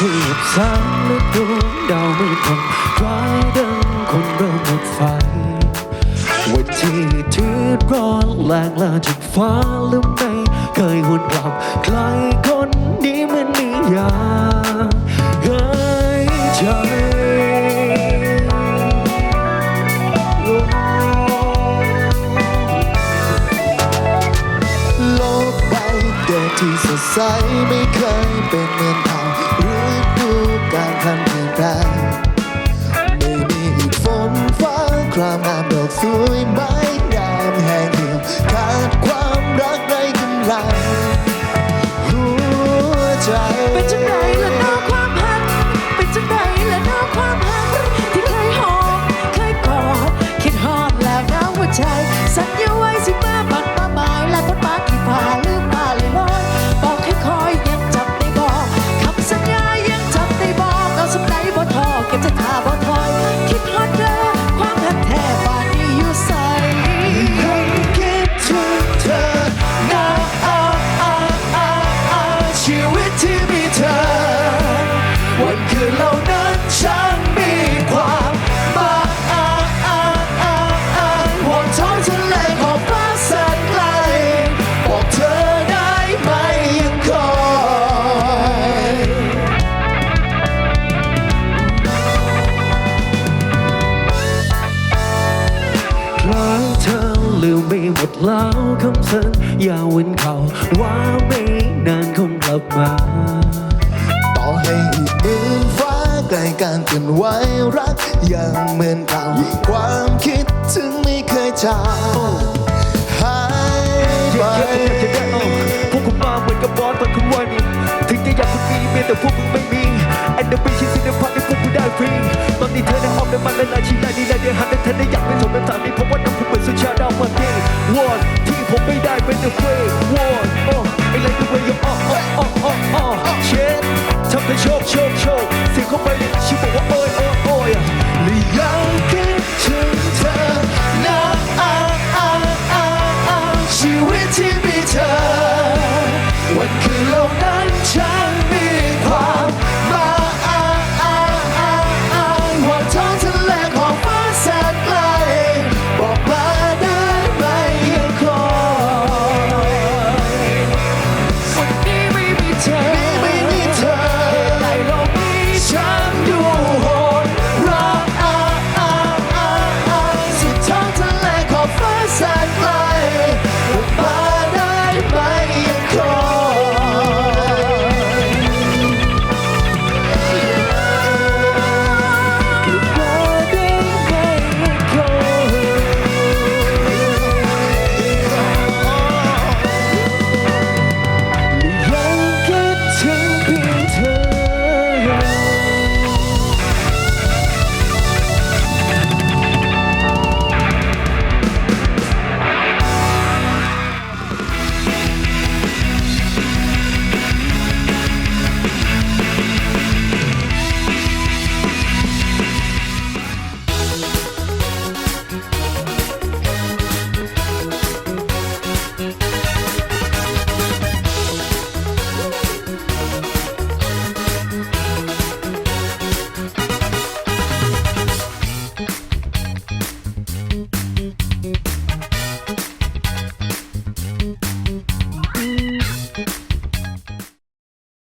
ที่แสงและดวงดาวไม่คงคล้ายดังคนเริ่มหมดไฟวันที่ที่ร้อนแรงลาจากฟ้าหรือไม่เคยหวนกลับใครคนนี้มันนิยามหายใจโลกใบเดิมที่สดใสไม่เคยเป็นเหมือนเก่าฤดูการพันเปลี่ยนแปลงไม่มีฝนฟ้าครามงามดอกสวยไม้งามแห้งเหี่ยวขาดความรักไร้กำลังหัวใจเป็นจังไรละน้อความหักเป็นจังไรละน้อความหักที่เคยหอมเคยกอดคิดฮอดแล้วนะหัวใจสัญญาไว้สิมาบักมาหมายและคนมาขี้พาลืมมาเลยลอยบอกให้คอยยังจำได้บอกคำสัญญายังจำได้บอกเอาสำไหนบ่ทอเก็บจะท่าบ่ถอยคิดฮอดเด้อความหักแท้บ้านนี้อยู่ใส่คิดถึงเธอนะชีวิตที่มีเธอวันคืนเหล่านั้นฉันมีความหมายวันท้องทะเลขอบฟ้าแสนไกลบอกเธอได้ไหมยังคอยคล้ายเธอลืมไปหมดแล้วคำสัญญาวันเขาว่าไม่นานคงกลับมาต่อให้มือฟ้าใกล้การเคลื่อนไหวรักยังเหมือนเก่าความคิดถึงไม่เคยจางหายไปพวกคุณมาเหมือนกับบอสตอนคุณวันนี้ถึงจะอยากคุณมีเมียแต่พวกมึงไม่มีแอนเดอร์บีชิซินเดอร์พัทให้พวกคุณได้ฟรีตอนนี้เธอได้ออกได้มันและลายชีได้ดีและเดียหันและเธอได้อยากเป็นสมเป็นสามีเพราะว่าน้ำคุณเหมือนสุชาดาวมาเก่งวอนที่ผมไม่ได้เป็นเดอะเฟย์วอนไอ้ไรก็เวย์เช็ดทำให้โชคเสียงเข้าไปในชีวิตบอกว่าโอ้ย